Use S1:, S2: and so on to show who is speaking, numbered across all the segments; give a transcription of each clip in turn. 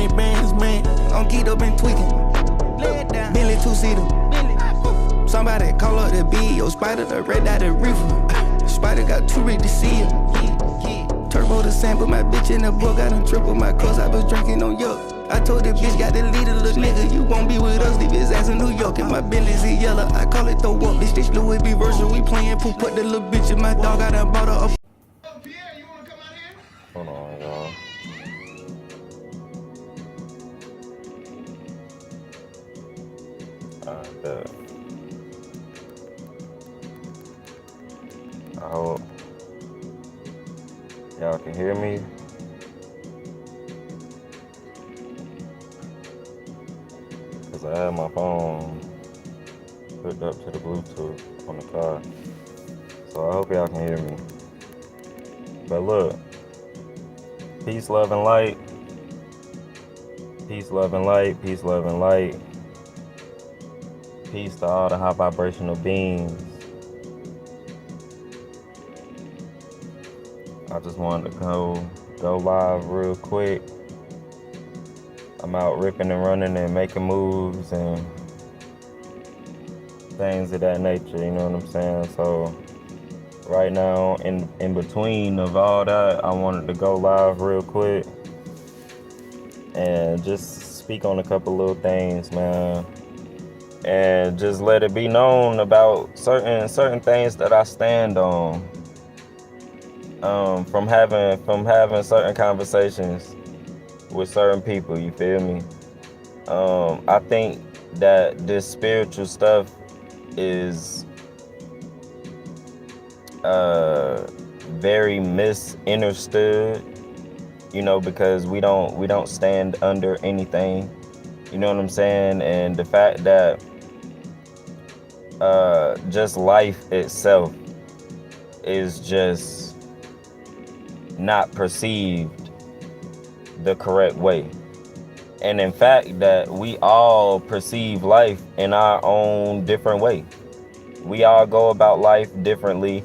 S1: 100 bands, man. I'm geeked up and tweaking. Bentley 2-seater. Somebody call up the B, yo, Spider, the red dot, the reefer. Spider got too rich to see it. Turbo the same, but my bitch in the book, I done triple my cause I was drinking on yuck. I told the bitch, got the leader, little nigga, you won't be with us, leave his ass in New York. And my Bentley's in yellow, I call it the walk. Bitch, this Louis V version, we playing poop, put the little bitch in my dog, I done bought her up.
S2: Hold on, y'all. I hope y'all can hear me. Cause I have my phone hooked up to the Bluetooth on the car. So I hope y'all can hear me. But look, peace, love, and light. Peace, love, and light. Peace, love, and light. Peace to all the high vibrational beings. I just wanted to go live real quick. I'm out ripping and running and making moves and things of that nature, you know what I'm saying? So right now, in between of all that, I wanted to go live real quick and just speak on a couple little things, man. And just let it be known about certain things that I stand on. From having certain conversations with certain people, you feel me? I think that this spiritual stuff is very misunderstood, you know, because we don't stand under anything, you know what I'm saying? And the fact that just life itself is just not perceived the correct way. And in fact, that we all perceive life in our own different way. We all go about life differently.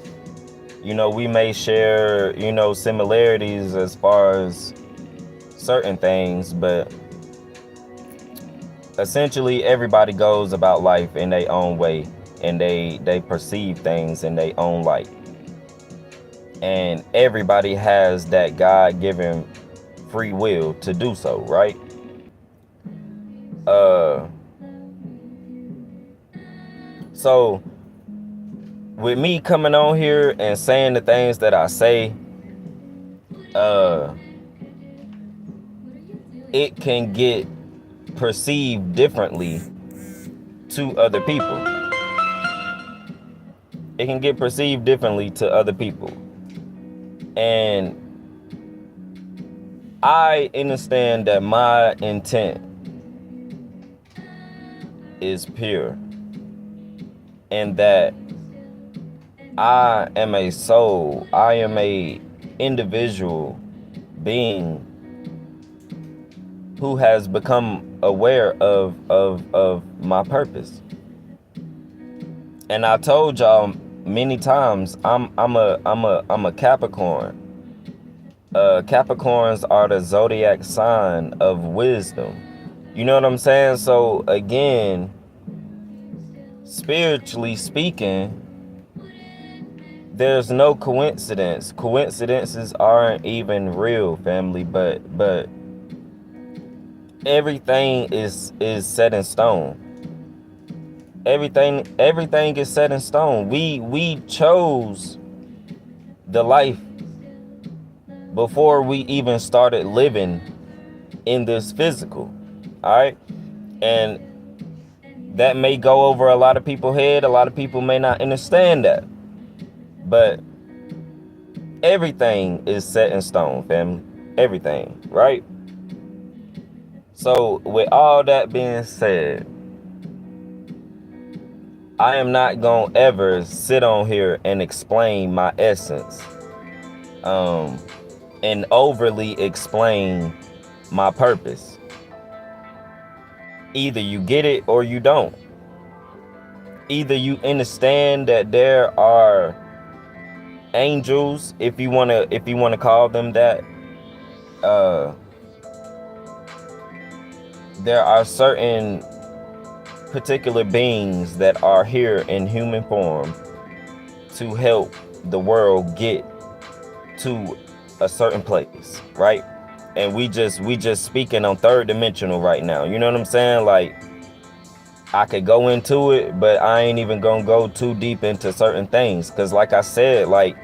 S2: You know, we may share, you know, similarities as far as certain things, but essentially everybody goes about life in their own way, and they perceive things in their own light. And everybody has that God-given free will to do so, right? So with me coming on here and saying the things that I say, it can get perceived differently to other people. It can get perceived differently to other people. And I understand that my intent is pure, and that I am a soul, I am a individual being who has become aware of my purpose. And I told y'all many times, I'm a Capricorn. Capricorns are the zodiac sign of wisdom. You know what I'm saying? So again, spiritually speaking, there's no coincidence. Coincidences aren't even real, family, but everything is set in stone. Everything is set in stone. We chose the life before we even started living in this physical. All right. And that may go over a lot of people's head. A lot of people may not understand that. But everything is set in stone, family. Everything, right? So with all that being said, I am not gonna ever sit on here and explain my essence, and overly explain my purpose. Either you get it or you don't. Either you understand that there are angels, if you wanna call them that, there are certain particular beings that are here in human form to help the world get to a certain place, right? And we just speaking on third dimensional right now. You know what I'm saying? Like, I could go into it, but I ain't even gonna go too deep into certain things, because like I said, like,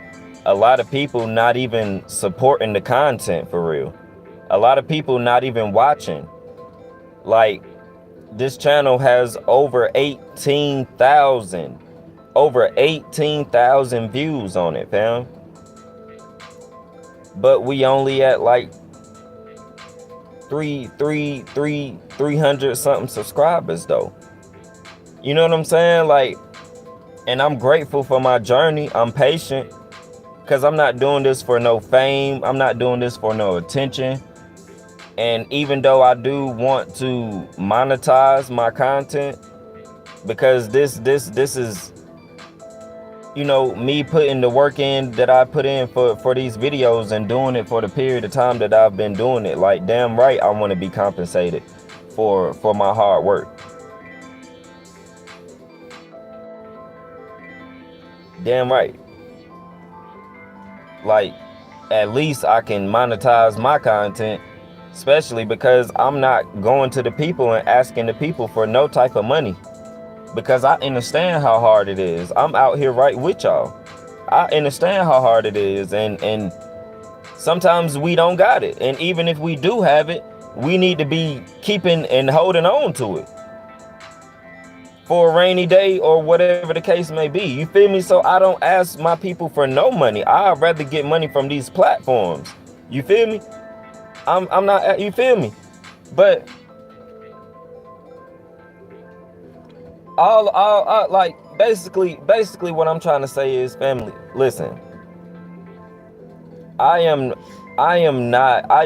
S2: a lot of people not even supporting the content for real. A lot of people not even watching. Like, this channel has over 18,000 views on it, fam. But we only at like 300 something subscribers though. You know what I'm saying? Like, and I'm grateful for my journey. I'm patient, because I'm not doing this for no fame. I'm not doing this for no attention. And even though I do want to monetize my content, because this is, you know, me putting the work in that I put in for these videos and doing it for the period of time that I've been doing it. Like, damn right, I want to be compensated for my hard work. Damn right. Like, at least I can monetize my content, especially because I'm not going to the people and asking the people for no type of money, because I understand how hard it is. I'm out here right with y'all. I understand how hard it is, and sometimes we don't got it. And even if we do have it, we need to be keeping and holding on to it for a rainy day or whatever the case may be. You feel me? So I don't ask my people for no money. I'd rather get money from these platforms. You feel me? I'm not, you feel me? But all like, basically what I'm trying to say is, family, listen, I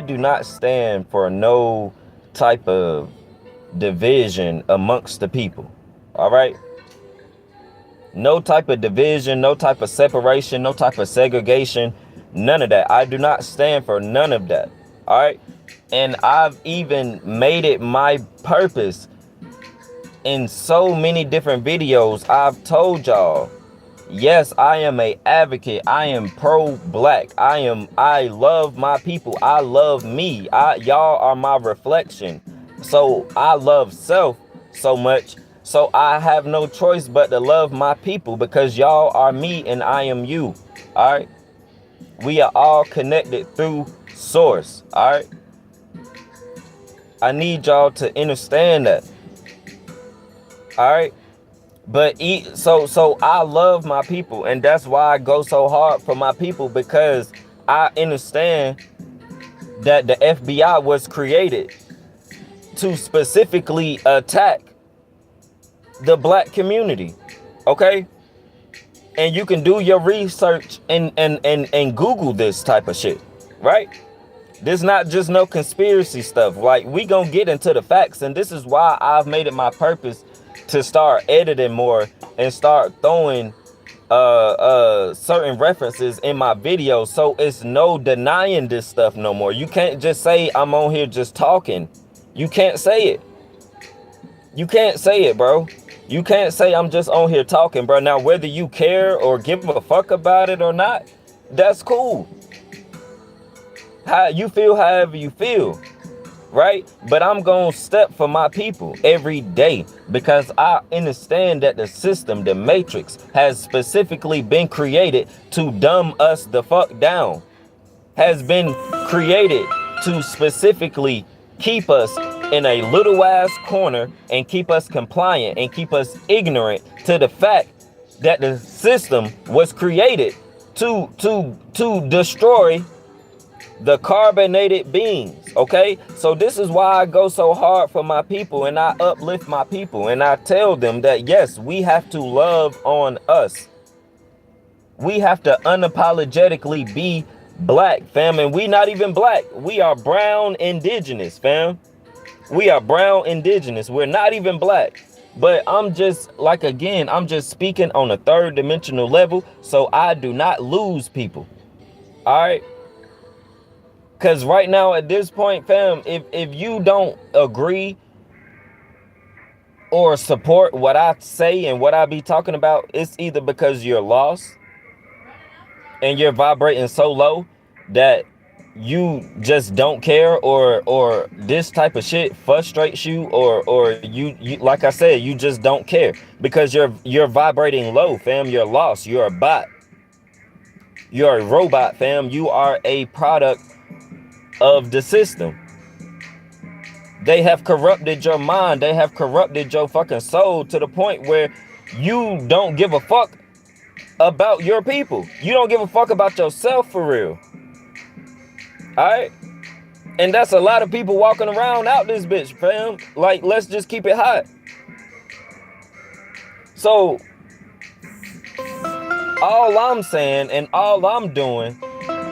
S2: do not stand for no type of division amongst the people. All right? No type of division, no type of separation, no type of segregation, none of that. I do not stand for none of that. All right? And I've even made it my purpose in so many different videos. I've told y'all, yes, I am a advocate. I am pro-black. I love my people. I love me. Y'all are my reflection. So I love self so much. So I have no choice but to love my people, because y'all are me and I am you. All right. We are all connected through source. All right. I need y'all to understand that. All right. But so I love my people, and that's why I go so hard for my people, because I understand that the FBI was created to specifically attack the black community. Okay? And you can do your research and Google this type of shit, right? This not just no conspiracy stuff. Like, we gonna get into the facts, and this is why I've made it my purpose to start editing more and start throwing certain references in my videos, so it's no denying this stuff no more. You can't just say I'm on here just talking. You can't say it. You can't say it, bro. You can't say I'm just on here talking, bro. Now, whether you care or give a fuck about it or not, that's cool. How you feel, however you feel, right? But I'm gonna step for my people every day, because I understand that the system, the matrix, has specifically been created to dumb us the fuck down. Has been created to specifically keep us in a little ass corner and keep us compliant and keep us ignorant to the fact that the system was created to destroy the carbonated beings. Okay, so this is why I go so hard for my people, and I uplift my people, and I tell them that yes, we have to love on us. We have to unapologetically be black, fam. And we not even black. We are brown indigenous, fam. We are brown indigenous. We're not even black. But I'm just, like, again, I'm just speaking on a third dimensional level, so I do not lose people. All right? Because right now at this point, fam, if you don't agree or support what I say and what I be talking about, it's either because you're lost and you're vibrating so low that you just don't care, or this type of shit frustrates you, or you like I said, you just don't care because you're vibrating low, fam. You're lost. You're a bot. You're a robot, fam. You are a product of the system. They have corrupted your mind. They have corrupted your fucking soul to the point where you don't give a fuck about your people. You don't give a fuck about yourself for real. All right? And that's a lot of people walking around out this bitch, fam. Like, let's just keep it hot. So, all I'm saying and all I'm doing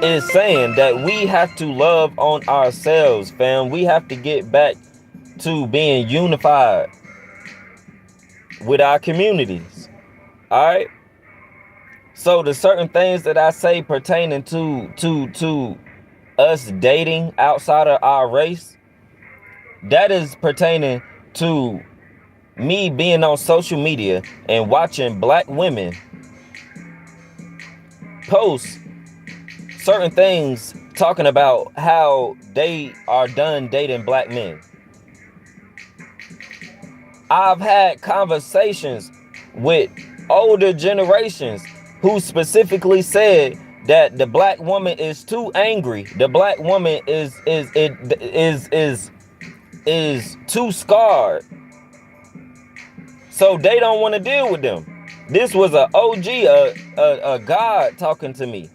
S2: is saying that we have to love on ourselves, fam. We have to get back to being unified with our communities. All right? So the certain things that I say pertaining to us dating outside of our race, that is pertaining to me being on social media and watching black women post certain things talking about how they are done dating black men. I've had conversations with older generations who specifically said that the black woman is too angry. The black woman is too scarred. So they don't want to deal with them. This was a OG, a God talking to me.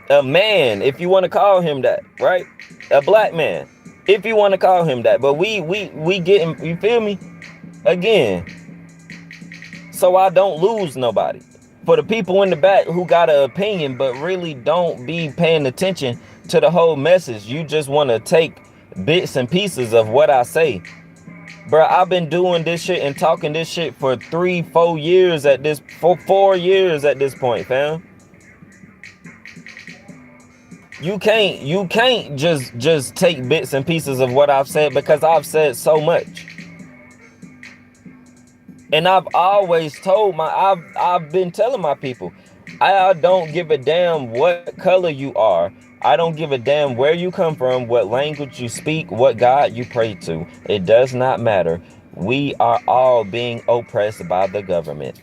S2: A man, if you want to call him that, right? A black man, if you want to call him that. But we getting, you feel me? Again. So I don't lose nobody. For the people in the back who got an opinion but really don't be paying attention to the whole message, you just want to take bits and pieces of what I say. Bro, I've been doing this shit and talking this shit for 4 years at this point, fam. You can't just take bits and pieces of what I've said, because I've said so much. And I've always told I've been telling my people, I don't give a damn what color you are. I don't give a damn where you come from, what language you speak, what God you pray to. It does not matter. We are all being oppressed by the government.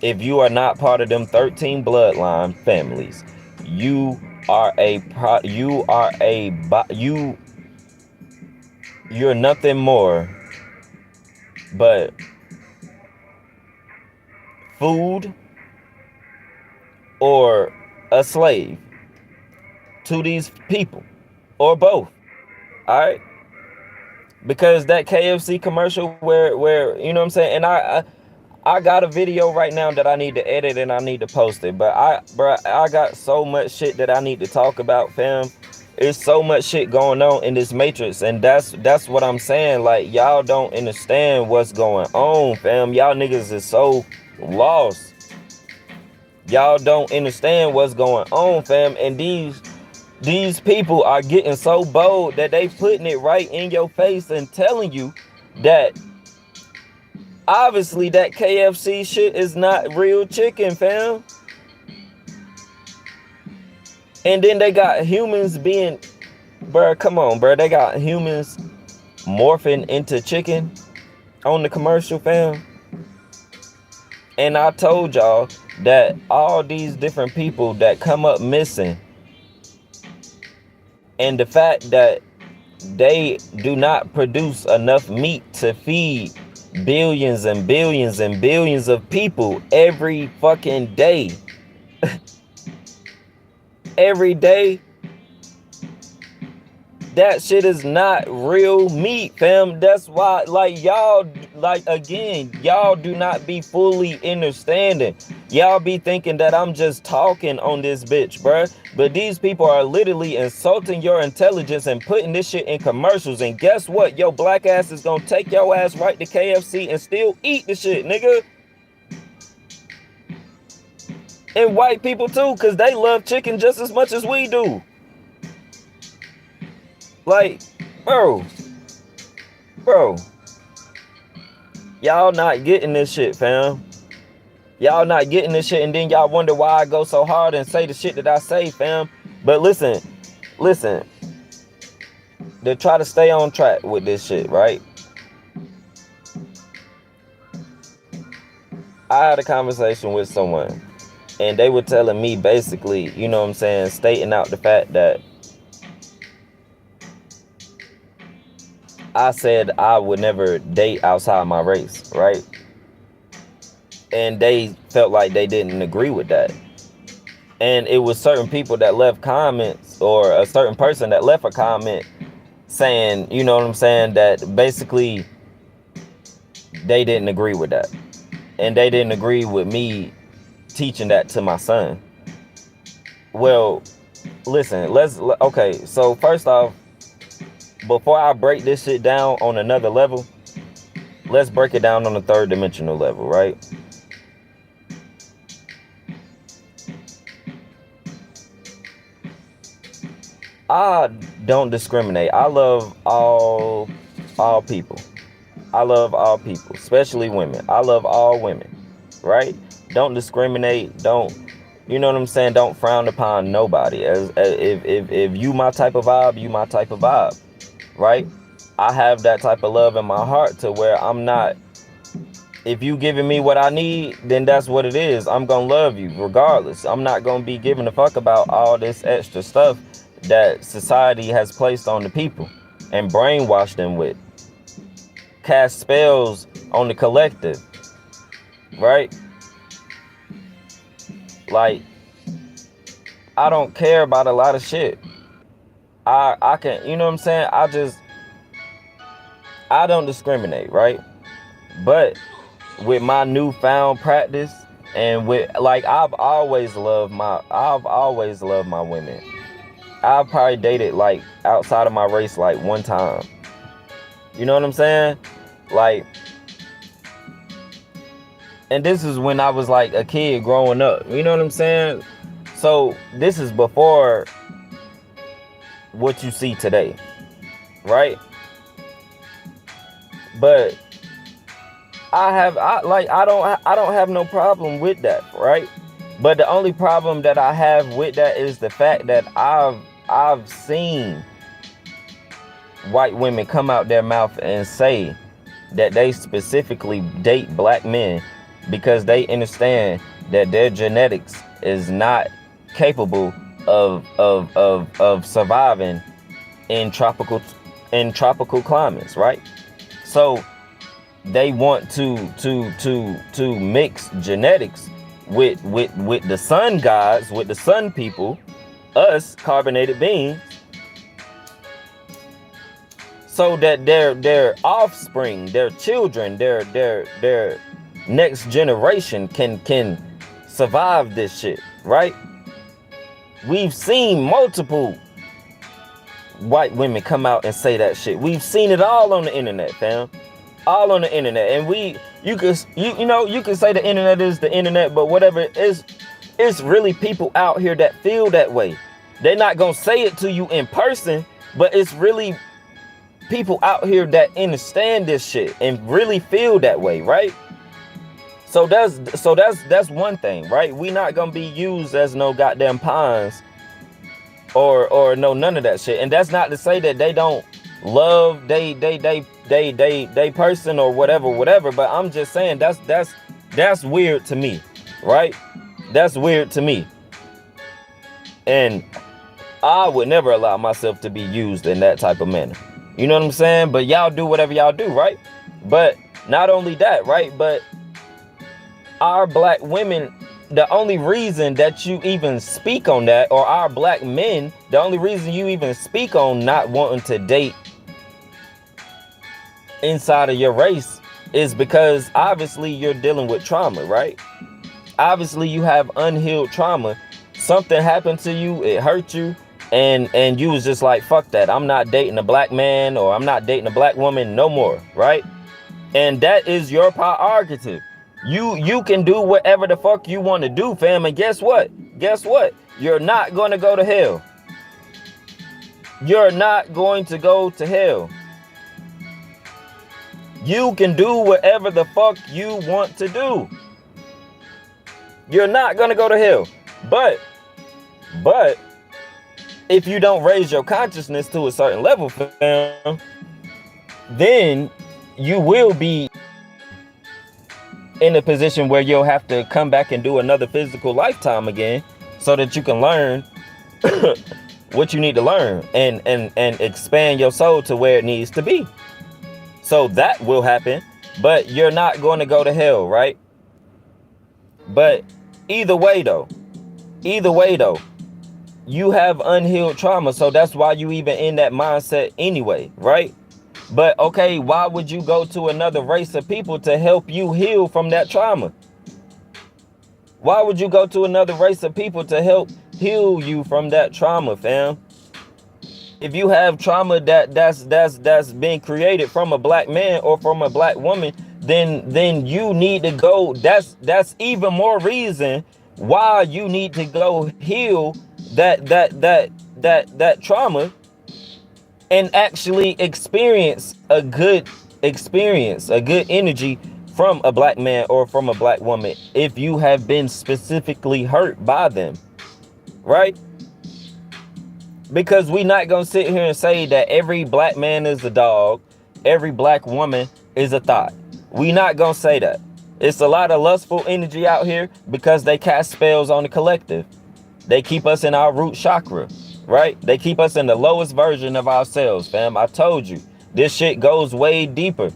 S2: If you are not part of them 13 bloodline families, you're nothing more but food or a slave to these people, or both. All right? Because that KFC commercial where you know what I'm saying, and I got a video right now that I need to edit and I need to post it, but I got so much shit that I need to talk about, fam. There's so much shit going on in this matrix, and that's what I'm saying. Like, y'all don't understand what's going on, fam. Y'all niggas is so lost. Y'all don't understand what's going on, fam. And these people are getting so bold that they putting it right in your face and telling you that obviously that KFC shit is not real chicken, fam. And then they got humans being, bruh, come on, bruh. They got humans morphing into chicken on the commercial, fam. And I told y'all that all these different people that come up missing, and the fact that they do not produce enough meat to feed billions and billions and billions of people every fucking day. Every day. That shit is not real meat, fam. That's why, like, y'all, like, again, y'all do not be fully understanding. Y'all be thinking that I'm just talking on this bitch, bruh. But these people are literally insulting your intelligence and putting this shit in commercials. And guess what? Your black ass is gonna take your ass right to KFC and still eat the shit, nigga. And white people too, because they love chicken just as much as we do. Like, bro, Bro, y'all not getting this shit, fam. Y'all not getting this shit, and then y'all wonder why I go so hard and say the shit that I say, fam. But listen, to try to stay on track with this shit, right? I had a conversation with someone, and they were telling me basically, you know what I'm saying, stating out the fact that I said I would never date outside my race, right? And they felt like they didn't agree with that. And it was certain people that left comments, or a certain person that left a comment saying, you know what I'm saying, that basically they didn't agree with that. And they didn't agree with me teaching that to my son. Well, listen, okay, so first off, before I break this shit down on another level, let's break it down on the third dimensional level, right? I don't discriminate. I love all people. I love all people, especially women. I love all women, right? Don't discriminate. Don't, you know what I'm saying? Don't frown upon nobody. As if you my type of vibe, you my type of vibe, right? I have that type of love in my heart to where I'm not, if you giving me what I need, then that's what it is. I'm gonna love you regardless. I'm not gonna be giving a fuck about all this extra stuff that society has placed on the people and brainwashed them with. Cast spells on the collective, right? Like, I don't care about a lot of shit. I can, you know what I'm saying? I don't discriminate, right? But with my newfound practice, and with, like, I've always loved my women. I've probably dated, like, outside of my race, like, one time. You know what I'm saying? Like, and this is when I was like a kid growing up. You know what I'm saying? So this is before what you see today, right? But I don't have no problem with that, right? But the only problem that I have with that is the fact that I've seen white women come out their mouth and say that they specifically date black men because they understand that their genetics is not capable of surviving in tropical climates, right? So they want to mix genetics with the sun gods, with the sun people, us carbonated beings, so that their offspring, their children, their next generation can survive this shit, right? We've seen multiple white women come out and say that shit. We've seen it all on the internet, fam. All on the internet. And you can say the internet is the internet, but whatever it is, it's really people out here that feel that way. They're not gonna say it to you in person, but it's really people out here that understand this shit and really feel that way, right? So that's one thing, right? We not gonna be used as no goddamn pawns or no none of that shit. And that's not to say that they don't love they person or whatever. But I'm just saying that's weird to me, right? That's weird to me. And I would never allow myself to be used in that type of manner. You know what I'm saying? But y'all do whatever y'all do, right? But not only that, right? But our black women, the only reason that you even speak on that, or our black men, the only reason you even speak on not wanting to date inside of your race is because obviously you're dealing with trauma, right? Obviously you have unhealed trauma. Something happened to you, it hurt you, and you was just like, fuck that. I'm not dating a black man, or I'm not dating a black woman no more, right? And that is your prerogative. You can do whatever the fuck you want to do, fam. And guess what? You're not going to go to hell. You're not going to go to hell. You can do whatever the fuck you want to do. You're not gonna go to hell. But if you don't raise your consciousness to a certain level, fam, then you will be in a position where you'll have to come back and do another physical lifetime again so that you can learn what you need to learn and expand your soul to where it needs to be. So that will happen, but you're not going to go to hell, right? But either way though, you have unhealed trauma. So that's why you even in that mindset anyway, right? But okay, why would you go to another race of people to help you heal from that trauma? Why would you go to another race of people to help heal you from that trauma, fam? If you have trauma that's been created from a black man or from a black woman, then you need to go. That's even more reason why you need to go heal that trauma and actually experience a good energy from a black man or from a black woman if you have been specifically hurt by them, right? Because we not gonna sit here and say that every black man is a dog, every black woman is a thought. We not gonna say that. It's a lot of lustful energy out here because they cast spells on the collective. They keep us in our root chakra, right? They keep us in the lowest version of ourselves, fam. I told you, this shit goes way deeper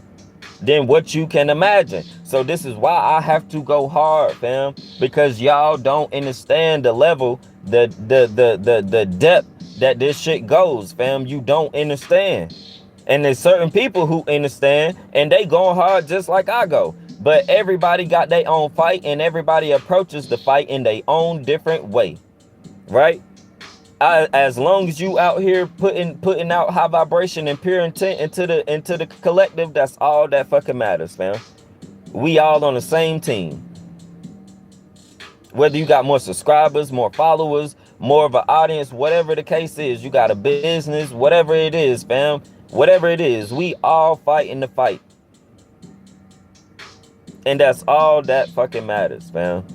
S2: than what you can imagine. So this is why I have to go hard, fam, because y'all don't understand the level, the depth that this shit goes, fam. You don't understand. And there's certain people who understand and they going hard just like I go. But everybody got their own fight and everybody approaches the fight in their own different way, right? As long as you out here putting out high vibration and pure intent into the collective, that's all that fucking matters, fam. We all on the same team. Whether you got more subscribers, more followers, more of an audience, whatever the case is, you got a business, whatever it is, fam, whatever it is, we all fighting the fight. And that's all that fucking matters, fam.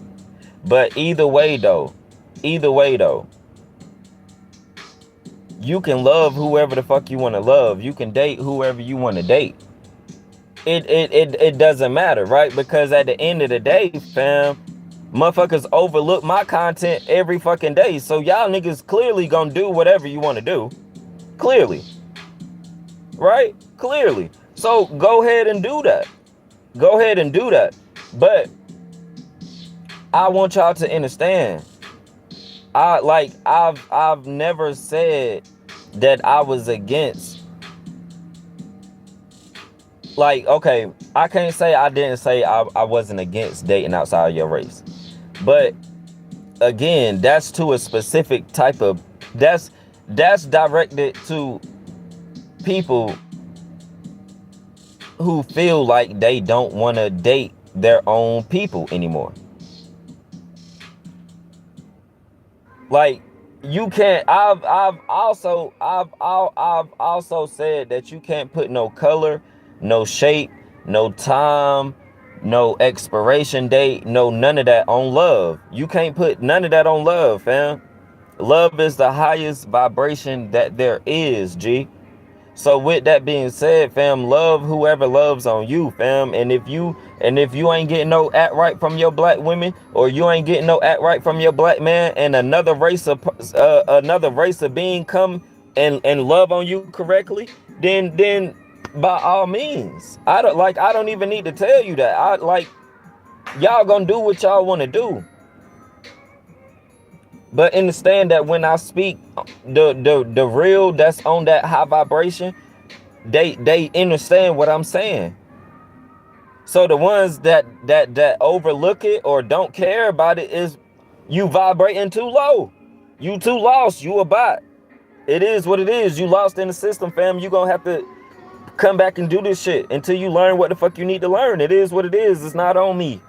S2: But either way though, you can love whoever the fuck you want to love. You can date whoever you want to date. It doesn't matter, right? Because at the end of the day, fam, motherfuckers overlook my content every fucking day. So y'all niggas clearly gonna do whatever you want to do. Clearly. Right? Clearly. So go ahead and do that. Go ahead and do that. But I want y'all to understand. I've never said that I was against. Like, okay, I can't say I didn't say I wasn't against dating outside of your race. But again, that's to a specific type of, that's directed to people who feel like they don't want to date their own people anymore. Like, you can't, I've also said that you can't put no color, no shape, no time, no expiration date, no none of that on love. You can't put none of that on love, fam. Love is the highest vibration that there is, G. So with that being said, fam, love whoever loves on you, fam. And if you ain't getting no act right from your black women, or you ain't getting no act right from your black man, and another race of being come and love on you correctly, then by all means, I don't even need to tell you that. Y'all gonna do what y'all want to do. But understand that when I speak the real that's on that high vibration, they understand what I'm saying. So the ones that overlook it or don't care about it is you vibrating too low. You too lost. You a bot. It is what it is. You lost in the system, fam. You gonna have to come back and do this shit until you learn what the fuck you need to learn. It is what it is. It's not on me.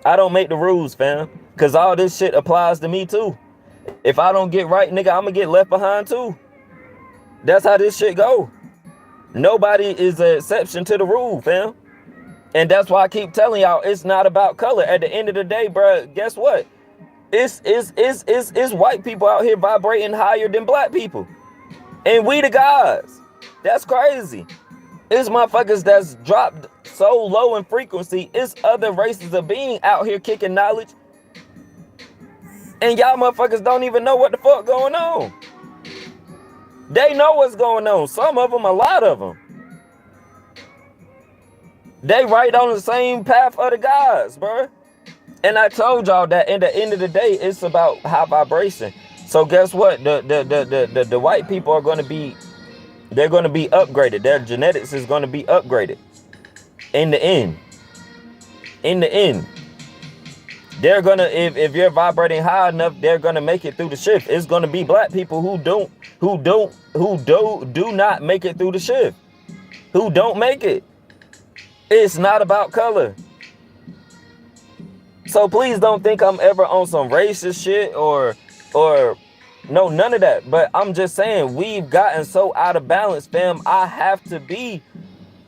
S2: I don't make the rules, fam. Cause all this shit applies to me too. If I don't get right, nigga, I'm gonna get left behind too. That's how this shit go. Nobody is an exception to the rule, fam. And that's why I keep telling y'all, it's not about color. At the end of the day, bro, guess what? It's white people out here vibrating higher than black people. And we the guys. That's crazy. It's motherfuckers that's dropped so low in frequency. It's other races of being out here kicking knowledge. And y'all motherfuckers don't even know what the fuck going on. They know what's going on. Some of them, a lot of them. They right on the same path of the guys, bro. And I told y'all that in the end of the day, it's about high vibration. So guess what? The white people are going to be, they're going to be upgraded. Their genetics is going to be upgraded. In the end. In the end. They're going to, if you're vibrating high enough, they're going to make it through the shift. It's going to be black people who do not make it through the shift. Who don't make it. It's not about color. So please don't think I'm ever on some racist shit or no, none of that. But I'm just saying, we've gotten so out of balance, fam. I have to be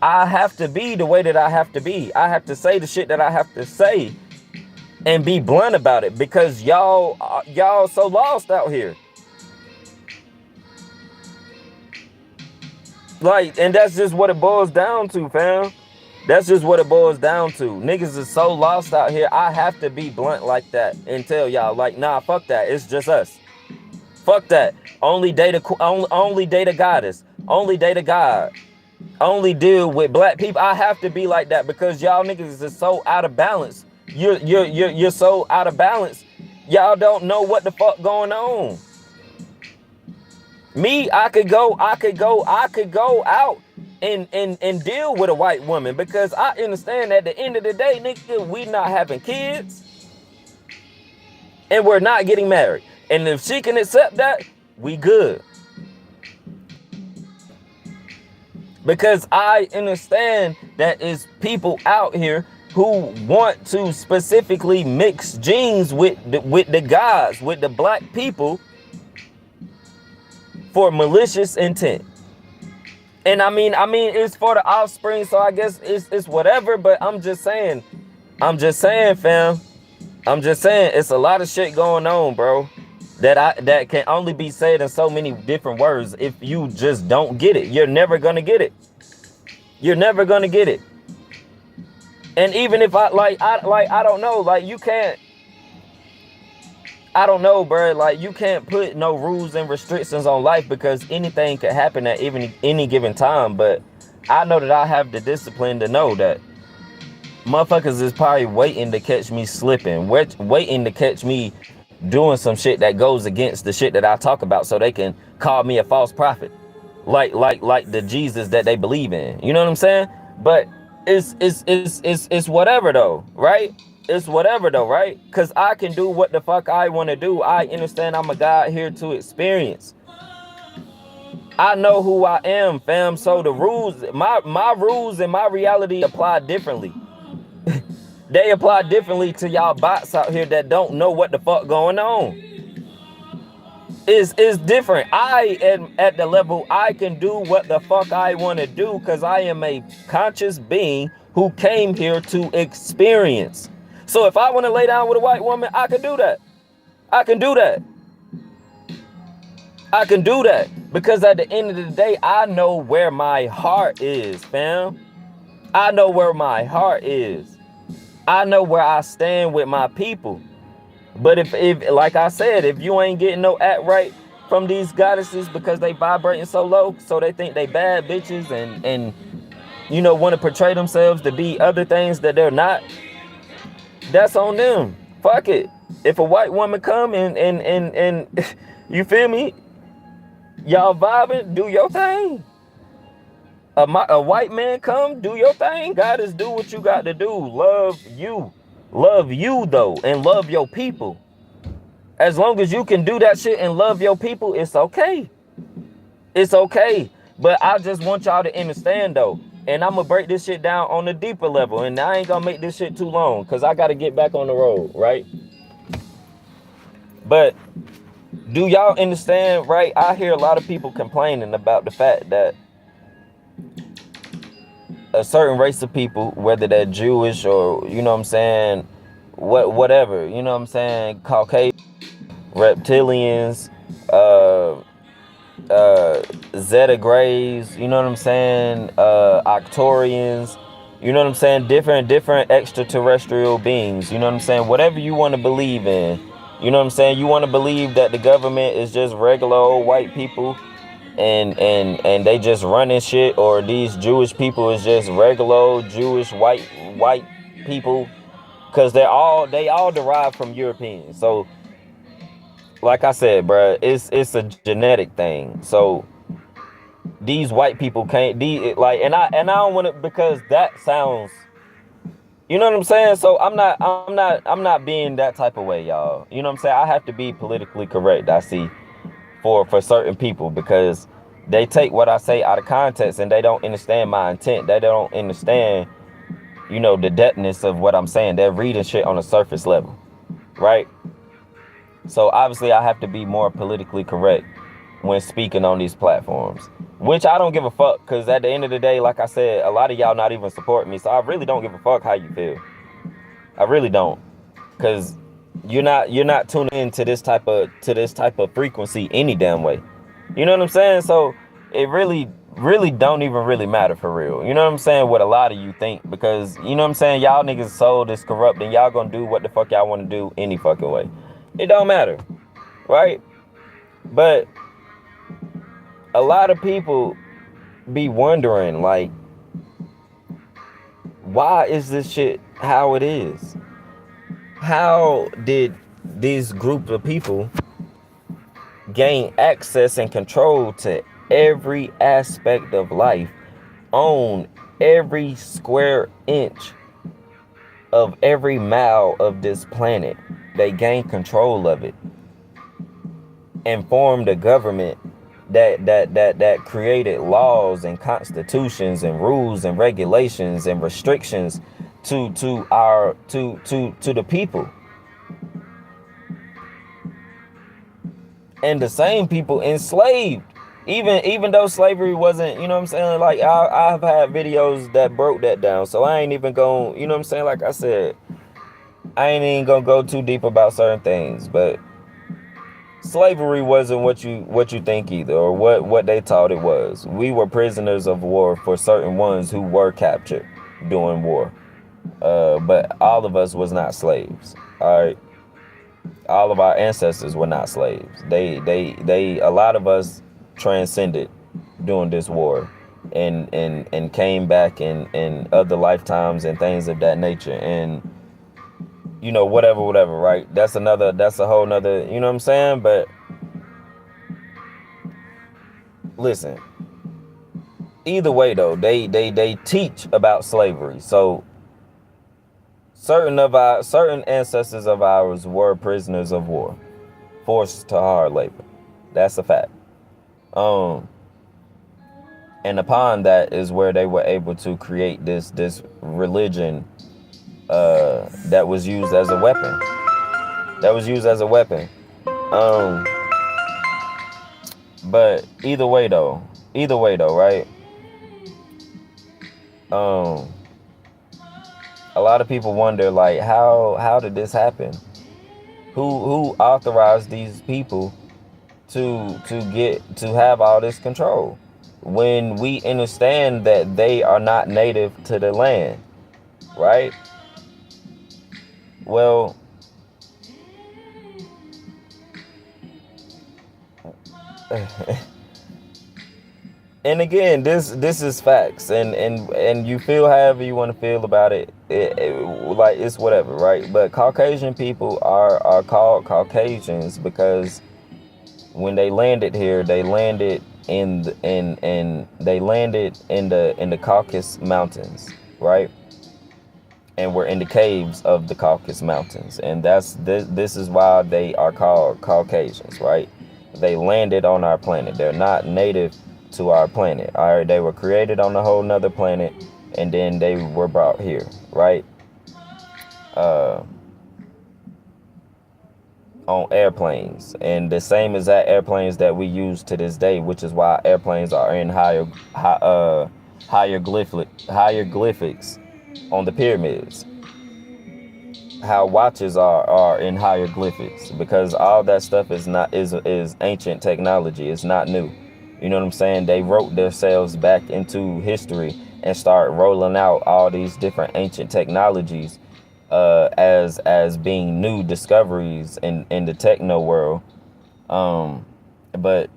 S2: the way that I have to be. I have to say the shit that I have to say and be blunt about it, because y'all so lost out here. Like, and that's just what it boils down to, fam. That's just what it boils down to. Niggas is so lost out here. I have to be blunt like that and tell y'all, like, nah, fuck that. It's just us. Fuck that. Only date a goddess. Only date a god. Only deal with black people. I have to be like that because y'all niggas is so out of balance. You're so out of balance. Y'all don't know what the fuck going on. Me, I could go out and deal with a white woman, because I understand at the end of the day, nigga, we not having kids and we're not getting married. And if she can accept that, we good. Because I understand that is people out here who want to specifically mix genes with the guys, with the black people, for malicious intent. And I mean, it's for the offspring, so I guess it's whatever, but I'm just saying, fam. I'm just saying, it's a lot of shit going on, bro, that can only be said in so many different words. If you just don't get it, you're never gonna get it. You're never gonna get it. And even if I don't know, like, you can't, I don't know, bro. Like, you can't put no rules and restrictions on life, because anything can happen at even any given time. But I know that I have the discipline to know that motherfuckers is probably waiting to catch me slipping, waiting to catch me doing some shit that goes against the shit that I talk about, so they can call me a false prophet, like the Jesus that they believe in. You know what I'm saying? But it's whatever though, right? It's whatever though, right? Because I can do what the fuck I want to do. I understand I'm a God here to experience. I know who I am, fam. So the rules, my rules and my reality apply differently. They apply differently to y'all bots out here that don't know what the fuck going on. It's different. I am at the level I can do what the fuck I want to do, because I am a conscious being who came here to experience. So if I want to lay down with a white woman, I can do that. I can do that. I can do that. Because at the end of the day, I know where my heart is, fam. I know where my heart is. I know where I stand with my people. But if like I said, if you ain't getting no act right from these goddesses because they vibrating so low, so they think they bad bitches and you know, want to portray themselves to be other things that they're not, that's on them. Fuck it. If a white woman come and you feel me, y'all vibing, do your thing. A white man come, do your thing. Goddess, do what you got to do. Love you though, and love your people. As long as you can do that shit and love your people, it's okay. It's okay. But I just want y'all to understand though, and I'm gonna break this shit down on a deeper level, and I ain't gonna make this shit too long because I gotta get back on the road, right? But do y'all understand, right? I hear a lot of people complaining about the fact that a certain race of people, whether they're Jewish or, you know what I'm saying, whatever, you know what I'm saying, Caucasian, reptilians, uh, Zeta Grays, you know what I'm saying, Octorians, you know what I'm saying, different extraterrestrial beings, you know what I'm saying, whatever you want to believe in, you know what I'm saying, you want to believe that the government is just regular old white people and they just running shit, or these Jewish people is just regular old Jewish white people, because they all derive from Europeans. So like I said, bruh, it's a genetic thing. So these white people can't like, and I don't want to, because that sounds, you know what I'm saying? So I'm not being that type of way, y'all. You know what I'm saying? I have to be politically correct, I see, for certain people, because they take what I say out of context and they don't understand my intent. They don't understand, you know, the depthness of what I'm saying. They're reading shit on a surface level, right? So obviously I have to be more politically correct when speaking on these platforms, which I don't give a fuck, because at the end of the day, like I said, a lot of y'all not even supporting me, so I really don't give a fuck how you feel. I really don't, because you're not tuning into this type of frequency any damn way. You know what I'm saying? So it really don't even really matter for real. You know what I'm saying? What a lot of you think, because you know what I'm saying, y'all niggas soul is corrupt and y'all gonna do what the fuck y'all want to do any fucking way. It don't matter, right? But a lot of people be wondering, like, why is this shit how it is? How did this group of people gain access and control to every aspect of life, own every square inch of every mile of this planet? They gained control of it and formed a government that created laws and constitutions and rules and regulations and restrictions to the people. And the same people enslaved, even though slavery wasn't, you know what I'm saying, like I've had videos that broke that down, so I ain't even gonna, you know what I'm saying, like I said, I ain't even gonna go too deep about certain things. But slavery wasn't what you think either, or what they thought it was. We were prisoners of war for certain ones who were captured during war, but all of us was not slaves. All right, all of our ancestors were not slaves. They a lot of us transcended during this war, and came back in other lifetimes and things of that nature, and you know, whatever, right? That's a whole nother, you know what I'm saying? But listen, either way though, they teach about slavery. So certain ancestors of ours were prisoners of war, forced to hard labor. That's a fact. And upon that is where they were able to create this religion that was used as a weapon. But either way though, right? A lot of people wonder, like, how did this happen? Who authorized these people to have all this control, when we understand that they are not native to the land, right? Well, and again, this is facts, and you feel however you want to feel about it. Like, it's whatever, right? But Caucasian people are called Caucasians because when they landed here, they landed in the Caucasus Mountains, right? And we're in the caves of the Caucasus Mountains, and this is why they are called Caucasians, right? They landed on our planet. They're not native to our planet. All right, they were created on a whole nother planet, and then they were brought here, right? On airplanes, and the same exact airplanes that we use to this day, which is why airplanes are in hieroglyphics on the pyramids. How watches are in hieroglyphics, because all that stuff is ancient technology. It's not new. You know what I'm saying? They wrote themselves back into history and start rolling out all these different ancient technologies as being new discoveries in the techno world. But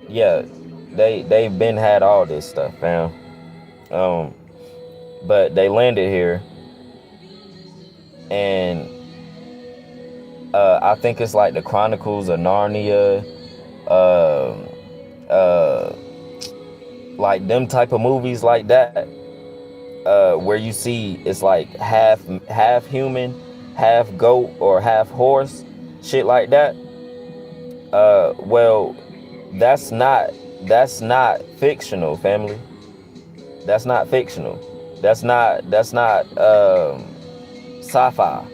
S2: yeah, they've been had all this stuff, fam. But they landed here, and I think it's like the Chronicles of Narnia, like them type of movies like that, where you see it's like half human, half goat, or half horse, shit like that. Well, that's not fictional, family. That's not fictional. That's not sci-fi.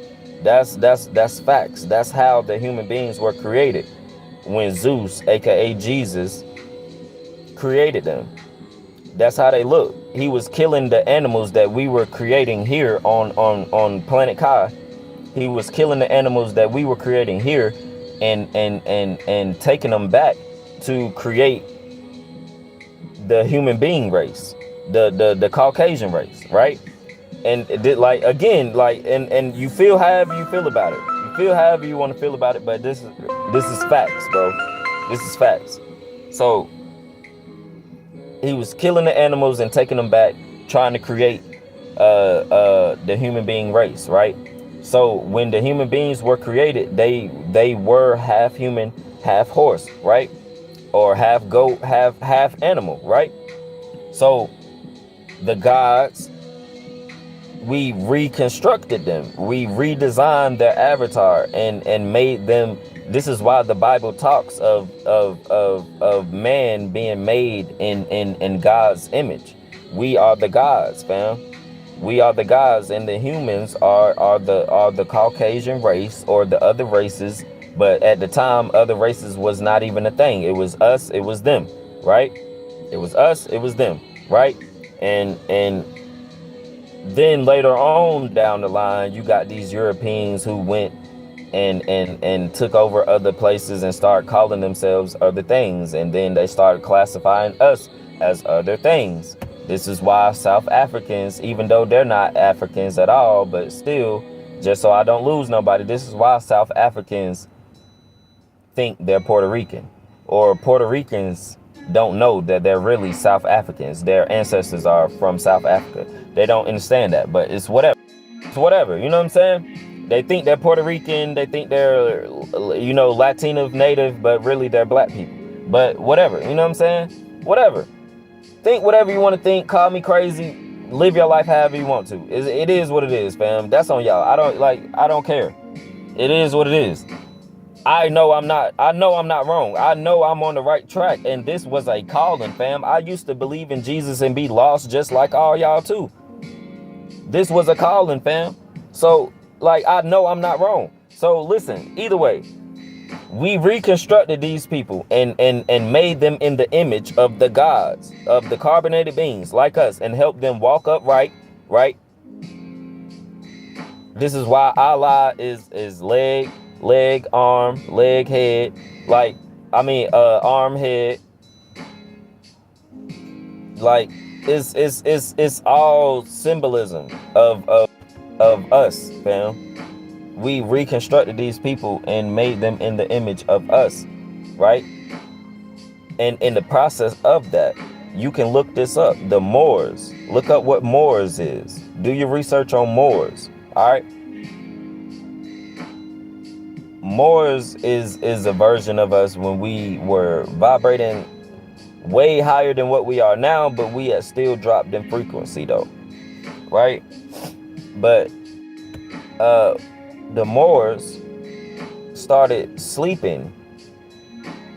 S2: That's facts. That's how the human beings were created when Zeus, aka Jesus, created them. That's how they look. He was killing the animals that we were creating here on planet Kai. He was killing the animals that we were creating here and taking them back to create the human being race, the Caucasian race, right? And it did, like, again, like, and you feel however you feel about it. You feel however you want to feel about it, but this is facts, bro. This is facts. So he was killing the animals and taking them back, trying to create the human being race, right? So when the human beings were created, they were half human, half horse, right? Or half goat, half animal, right? So the gods, we reconstructed them. We redesigned their avatar and made them. This is why the Bible talks of man being made in God's image. We are the gods, fam. We are the gods, and the humans are the Caucasian race, or the other races. But at the time, other races was not even a thing. It was us, it was them, right? It was us, it was them, right? And then later on down the line, you got these Europeans who went and took over other places and started calling themselves other things. And then they started classifying us as other things. This is why South Africans, even though they're not Africans at all, but still, just so I don't lose nobody, this is why South Africans think they're Puerto Rican, or Puerto Ricans don't know that they're really South Africans. Their ancestors are from South Africa. They don't understand that, but it's whatever. It's whatever. You know what I'm saying? They think they're Puerto Rican. They think they're, you know, Latino native, but really they're black people. But whatever. You know what I'm saying? Whatever. Think whatever you want to think. Call me crazy. Live your life however you want to. It is what it is, fam. That's on y'all. I don't care. It is what it is. I know I'm not wrong. I know I'm on the right track. And this was a calling, fam. I used to believe in Jesus and be lost just like all y'all too. This was a calling, fam. So, like, I know I'm not wrong. So listen, either way, we reconstructed these people and made them in the image of the gods, of the carbonated beings like us, and helped them walk upright, right? This is why Allah is leg, arm, leg, head, like, arm, head. Like, it's all symbolism of us, fam. We reconstructed these people and made them in the image of us, right? And in the process of that, you can look this up. The Moors. Look up what Moors is. Do your research on Moors. All right. Moors is a version of us when we were vibrating way higher than what we are now, but we had still dropped in frequency though, right? But the Moors started sleeping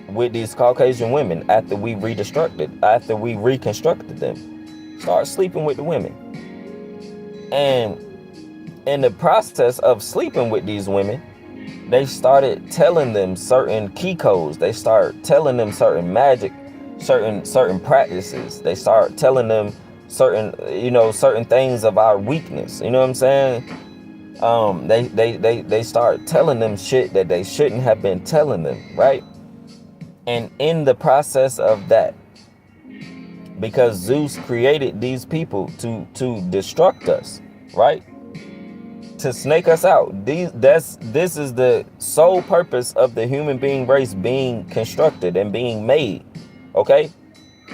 S2: with these Caucasian women after we reconstructed them. Start sleeping with the women. And in the process of sleeping with these women, they started telling them certain key codes. They start telling them certain magic, certain practices. They start telling them certain things of our weakness. You know what I'm saying? They start telling them shit that they shouldn't have been telling them, right? And in the process of that, because Zeus created these people to destruct us, right? To snake us out. This is the sole purpose of the human being race being constructed and being made. Okay?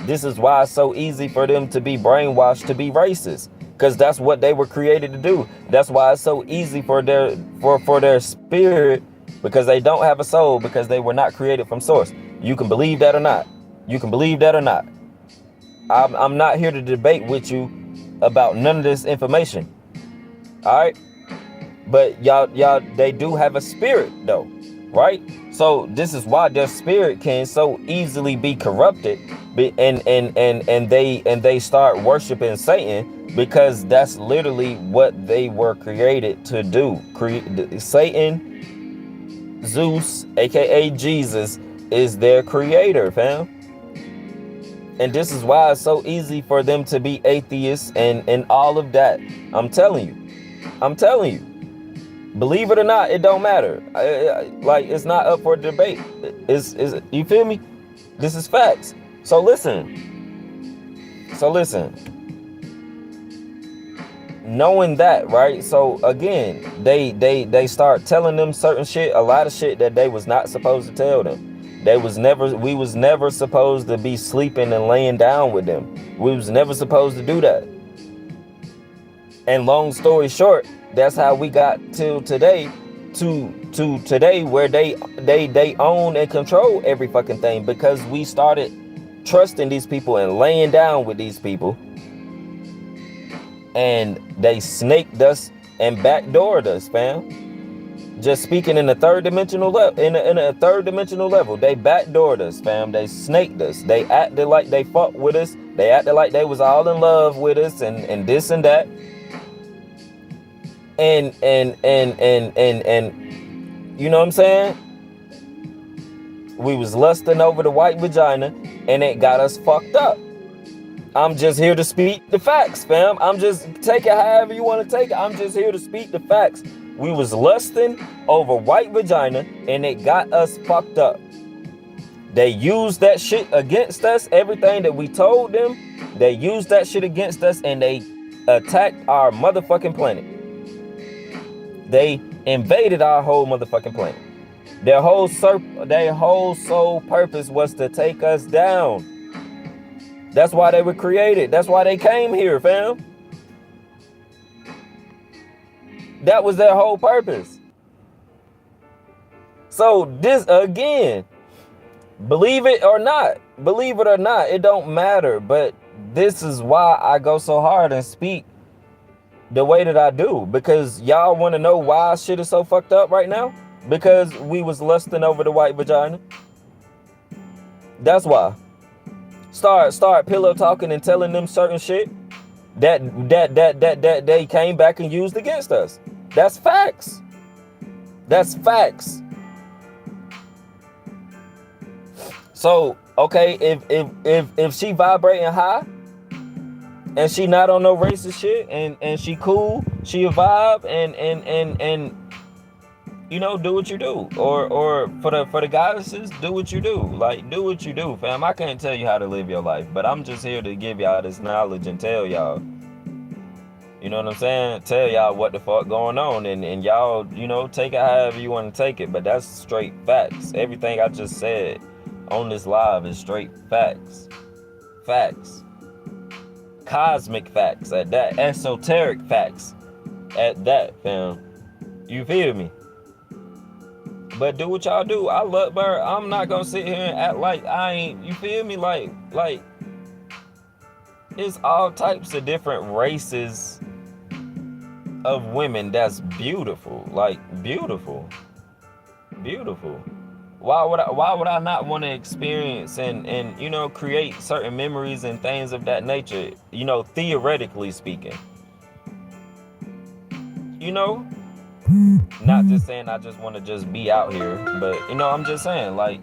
S2: This is why it's so easy for them to be brainwashed to be racist, because that's what they were created to do. That's why it's so easy for their spirit, because they don't have a soul, because they were not created from source. You can believe that or not. You can believe that or not. I'm not here to debate with you about none of this information. All right? But y'all, they do have a spirit though, right? So this is why their spirit can so easily be corrupted, and they start worshiping Satan, because that's literally what they were created to do. Satan, Zeus, aka Jesus, is their creator, fam. And this is why it's so easy for them to be atheists and all of that. I'm telling you. Believe it or not, it don't matter. Like, it's not up for debate. Is you feel me? This is facts. So listen. Knowing that, right? So again, they start telling them certain shit, a lot of shit that they was not supposed to tell them. We was never supposed to be sleeping and laying down with them. We was never supposed to do that. And long story short, that's how we got till today, to today, where they own and control every fucking thing, because we started trusting these people and laying down with these people, and they snaked us and backdoored us, fam. Just speaking in a third dimensional level, in a third dimensional level, they backdoored us, fam. They snaked us. They acted like they fucked with us. They acted like they was all in love with us, and this and that. And you know what I'm saying? We was lusting over the white vagina, and it got us fucked up. I'm just here to speak the facts, fam. I'm just, take it however you want to take it. I'm just here to speak the facts. We was lusting over white vagina, and it got us fucked up. They used that shit against us. Everything that we told them, they used that shit against us, and they attacked our motherfucking planet. They invaded our whole motherfucking planet. Their whole sole purpose was to take us down. That's why they were created. That's why they came here, fam. That was their whole purpose. So this, again, believe it or not, it don't matter. But this is why I go so hard and speak the way that I do, because y'all want to know why shit is so fucked up right now? Because we was lusting over the white vagina. That's why. Start pillow talking and telling them certain shit that they came back and used against us. That's facts. That's facts. So, okay, if she vibrating high and she not on no racist shit, and she cool, she a vibe, and you know, do what you do. Or for the goddesses, do what you do. Like, do what you do, fam. I can't tell you how to live your life, but I'm just here to give y'all this knowledge and tell y'all. You know what I'm saying? Tell y'all what the fuck going on, and y'all, you know, take it however you want to take it, but that's straight facts. Everything I just said on this live is straight facts. Facts. Cosmic facts at that. Esoteric facts at that, fam. You feel me? But do what y'all do. I love her. I'm not gonna sit here and act like I ain't, you feel me? Like it's all types of different races of women that's beautiful. Like, beautiful. Why would I not want to experience and you know, create certain memories and things of that nature, you know, theoretically speaking? You know? Not just saying I just want to just be out here, but you know, I'm just saying, like,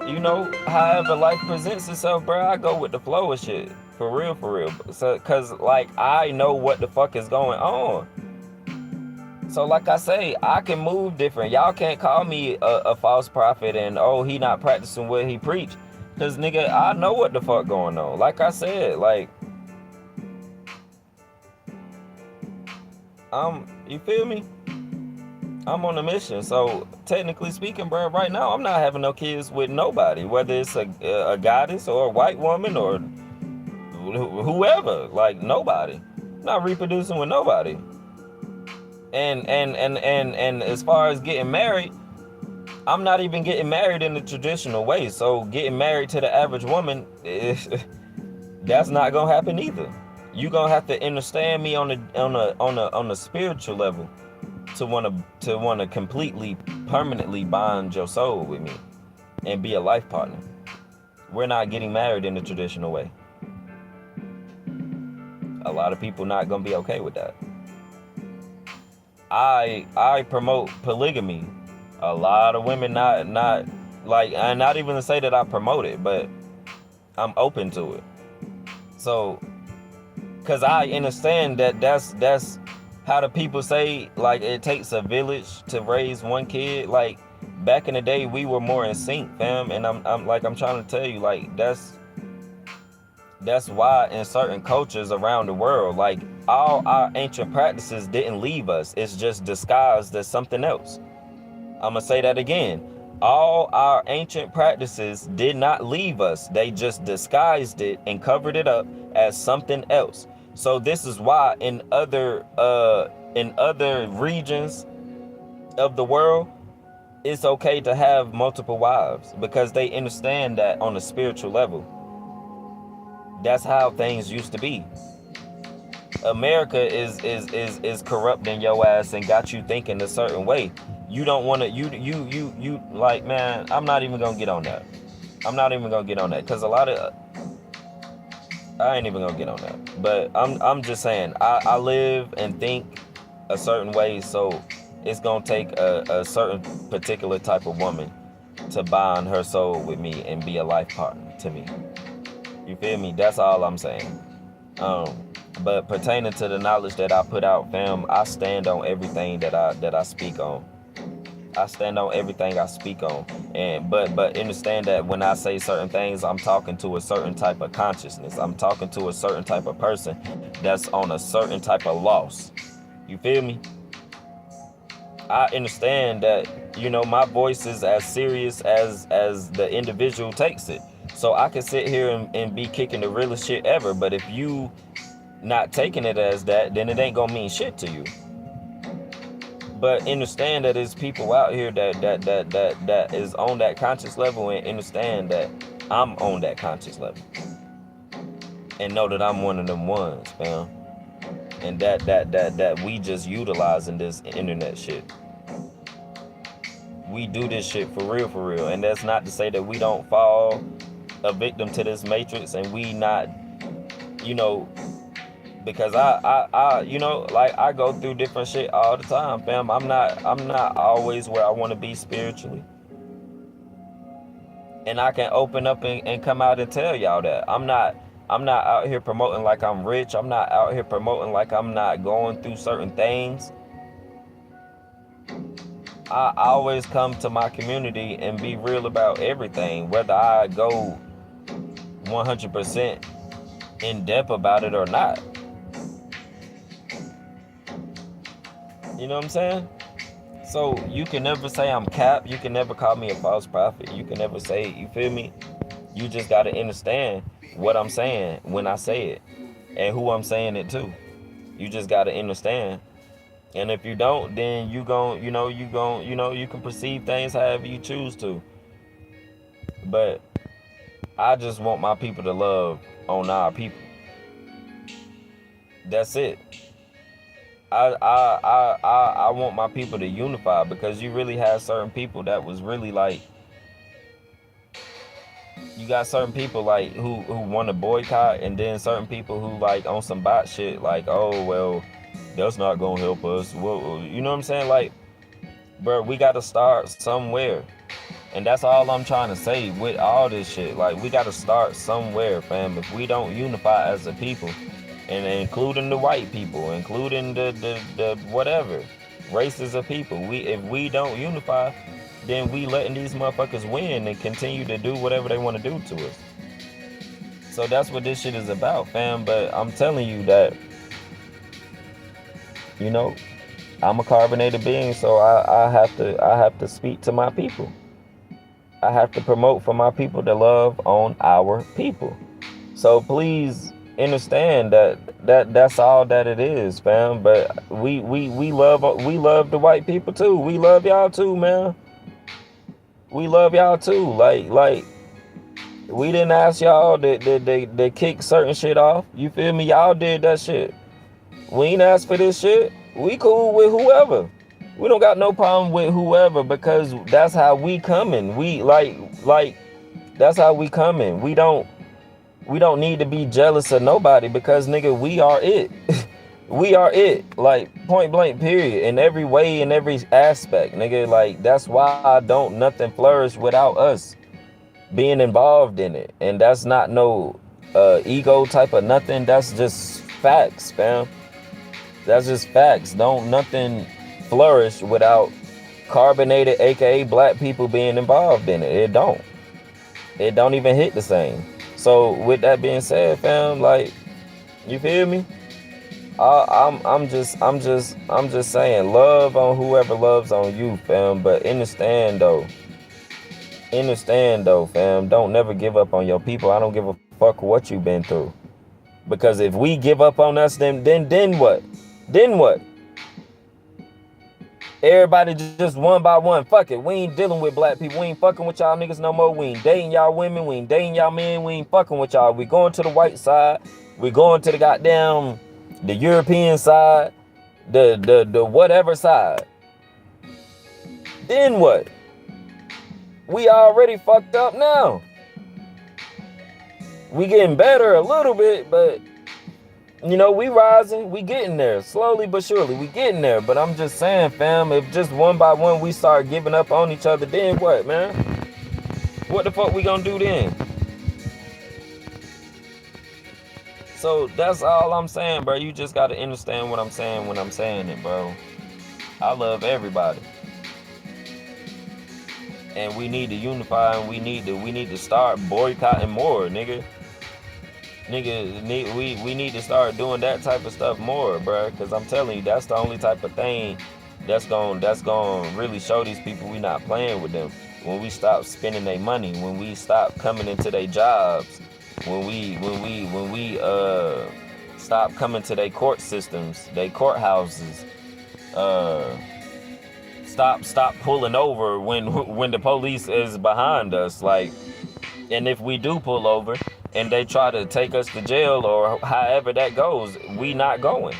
S2: you know, however life presents itself, bro, I go with the flow of shit. For real, for real. So, cause like I know what the fuck is going on. So like I say, I can move different. Y'all can't call me a false prophet and oh he not practicing what he preached. Cause nigga, I know what the fuck going on. Like I said, like you feel me? I'm on a mission. So technically speaking, bro, right now I'm not having no kids with nobody, whether it's a goddess or a white woman or whoever. Like nobody. I'm not reproducing with nobody. And as far as getting married, I'm not even getting married in the traditional way. So getting married to the average woman, that's not gonna happen either. You gonna have to understand me on a spiritual level to wanna completely, permanently bond your soul with me and be a life partner. We're not getting married in the traditional way. A lot of people not gonna be okay with that. I promote polygamy. A lot of women not like, and not even to say that I promote it, but I'm open to it. So, cause I understand that that's how the people say like it takes a village to raise one kid. Like back in the day, we were more in sync, fam. And I'm trying to tell you, like that's why in certain cultures around the world, like all our ancient practices didn't leave us. It's just disguised as something else. I'm gonna say that again. All our ancient practices did not leave us. They just disguised it and covered it up as something else. So this is why in other regions of the world, it's okay to have multiple wives because they understand that on a spiritual level. That's how things used to be. America is corrupting your ass and got you thinking a certain way. You don't want to, you like, man, I'm not even gonna get on that. I'm not even gonna get on that because a lot of, I ain't even gonna get on that. But I'm just saying, I live and think a certain way, so it's gonna take a certain particular type of woman to bond her soul with me and be a life partner to me. You feel me? That's all I'm saying. But pertaining to the knowledge that I put out, fam, I stand on everything that I speak on. I stand on everything I speak on. And but understand that when I say certain things, I'm talking to a certain type of consciousness. I'm talking to a certain type of person that's on a certain type of loss. You feel me? I understand that, you know, my voice is as serious as the individual takes it. So I can sit here and be kicking the realest shit ever, but if you not taking it as that, then it ain't gonna mean shit to you. But understand that there's people out here that is on that conscious level, and understand that I'm on that conscious level, and know that I'm one of them ones, fam. And that we just utilizing this internet shit. We do this shit for real, and that's not to say that we don't fall a victim to this matrix, and we not, you know, because I you know, like I go through different shit all the time, fam. I'm not always where I want to be spiritually, and I can open up and come out and tell y'all that I'm not out here promoting like I'm rich. I'm not out here promoting like I'm not going through certain things. I always come to my community and be real about everything, whether I go 100% in depth about it or not. You know what I'm saying? So you can never say I'm cap. You can never call me a false prophet. You can never say it. You feel me? You just got to understand what I'm saying when I say it and who I'm saying it to. You just got to understand. And if you don't, then you can perceive things however you choose to. But I just want my people to love on our people. That's it. I want my people to unify, because you really have certain people that was really like, you got certain people like who want to boycott, and then certain people who like on some bot shit like, oh well, that's not gonna help us. Well, you know what I'm saying? Like, bro, we got to start somewhere. And that's all I'm trying to say with all this shit. Like, we got to start somewhere, fam. If we don't unify as a people, and including the white people, including the whatever races of people, if we don't unify, then we letting these motherfuckers win and continue to do whatever they want to do to us. So that's what this shit is about, fam. But I'm telling you that, you know, I'm a carbonated being, so I have to speak to my people. I have to promote for my people to love on our people. So please understand that's all that it is, fam. But we love the white people too. We love y'all too, man. We love y'all too. Like we didn't ask y'all to kick certain shit off. You feel me? Y'all did that shit. We ain't asked for this shit. We cool with whoever. We don't got no problem with whoever, because that's how we coming. We like that's how we coming. We don't need to be jealous of nobody, because nigga, we are it. We are it, like, point blank, period, in every way, in every aspect, nigga. Like, that's why don't nothing flourish without us being involved in it. And that's not no ego type of nothing. That's just facts, fam. That's just facts. Don't nothing flourish without carbonated, aka black people, being involved in it. It don't even hit the same. So with that being said, fam, like, you feel me? I'm just saying, love on whoever loves on you, fam. But understand though, fam, don't never give up on your people. I don't give a fuck what you've been through. Because if we give up on us, then what? Then what? Everybody just one by one. Fuck it. We ain't dealing with black people. We ain't fucking with y'all niggas no more. We ain't dating y'all women. We ain't dating y'all men. We ain't fucking with y'all. We going to the white side. We going to the goddamn the European side. The whatever side. Then what? We already fucked up now. We getting better a little bit, but you know, we rising, we getting there, slowly but surely, we getting there. But I'm just saying, fam, if just one by one we start giving up on each other, then what, man? What the fuck we gonna do then? So that's all I'm saying, bro. You just gotta understand what I'm saying when I'm saying it, bro. I love everybody. And we need to unify, and we need to start boycotting more, nigga. We need to start doing that type of stuff more, bro. Because I'm telling you, that's the only type of thing that's gonna really show these people we not playing with them. When we stop spending their money, when we stop coming into their jobs, when we stop coming to their court systems, their courthouses, stop pulling over when the police is behind us, like, and if we do pull over and they try to take us to jail or however that goes, we not going.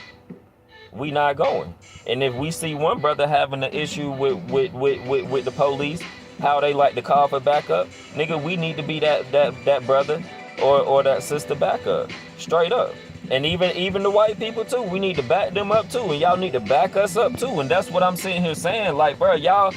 S2: And if we see one brother having an issue with the police, how they like to call for backup, nigga, we need to be that brother or that sister backup, straight up. And even the white people too, we need to back them up too, and y'all need to back us up too. And that's what I'm sitting here saying, like, bro, y'all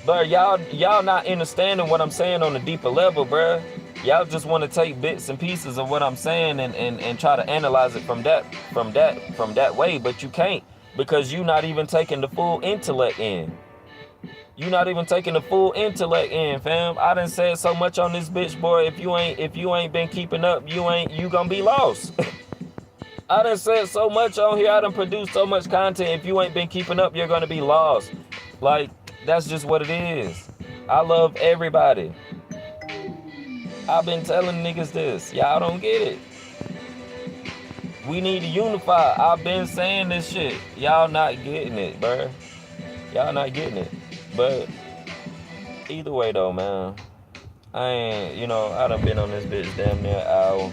S2: not understanding what I'm saying on a deeper level, bro. Y'all just want to take bits and pieces of what I'm saying and try to analyze it from that way, but you can't, because you're not even taking the full intellect in. You're not even taking the full intellect in, fam. I done said so much on this bitch, boy. If you ain't been keeping up, you gonna be lost. I done said so much on here. I done produced so much content. If you ain't been keeping up, you're gonna be lost. Like, that's just what it is. I love everybody. I've been telling niggas this. Y'all don't get it. We need to unify. I've been saying this shit. Y'all not getting it, bruh. Y'all not getting it. But either way though, man, I done been on this bitch damn near an hour.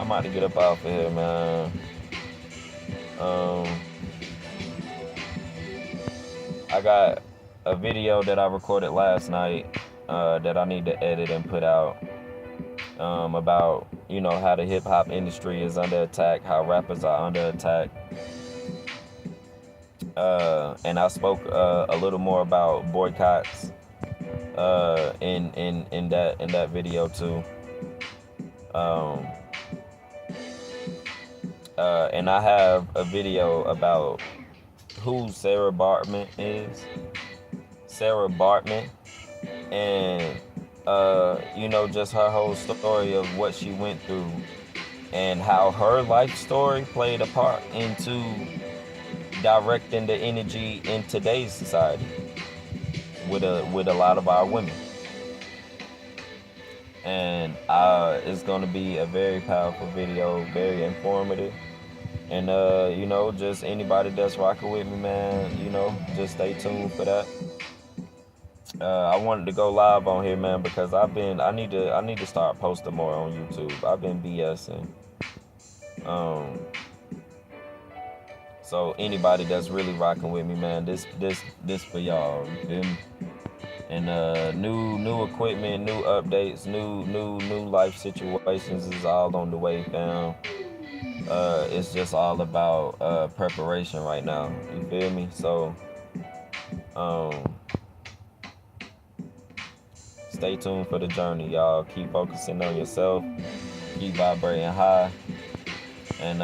S2: I'm about to get up off of here, man. I got a video that I recorded last night that I need to edit and put out about, how the hip-hop industry is under attack, how rappers are under attack. And I spoke a little more about boycotts in that video too. And I have a video about who Sarah Baartman is. Sarah Baartman, and just her whole story of what she went through and how her life story played a part into directing the energy in today's society with a lot of our women. And it's gonna be a very powerful video, very informative. And just anybody that's rocking with me, man, just stay tuned for that. I wanted to go live on here, man, because I need to start posting more on YouTube. I've been BSing. So anybody that's really rocking with me, man, this for y'all. You feel me? And new equipment, new updates, new life situations is all on the way, fam. It's just all about preparation right now. You feel me? So stay tuned for the journey, y'all. Keep focusing on yourself. Keep vibrating high. And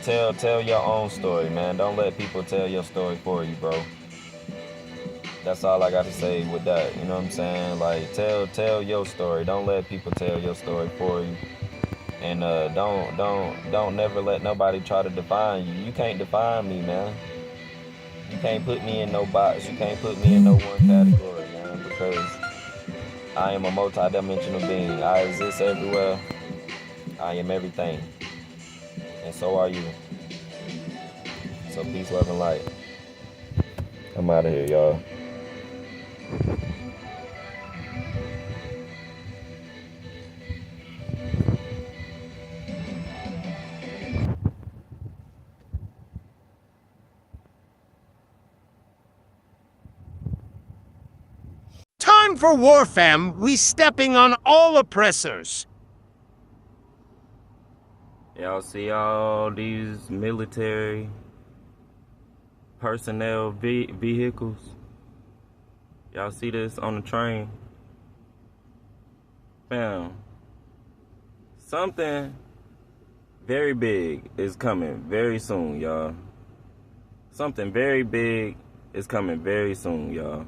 S2: tell your own story, man. Don't let people tell your story for you, bro. That's all I got to say with that. You know what I'm saying? Like, tell your story. Don't let people tell your story for you. And don't never let nobody try to define you. You can't define me, man. You can't put me in no box. You can't put me in no one category, man, because I am a multi-dimensional being. I exist everywhere. I am everything. And so are you. So peace, love, and light. I'm out of here, y'all.
S3: Time for war, fam. We stepping on all oppressors.
S2: Y'all see all these military personnel vehicles? Y'all see this on the train? Fam, something very big is coming very soon, y'all. Something very big is coming very soon, y'all.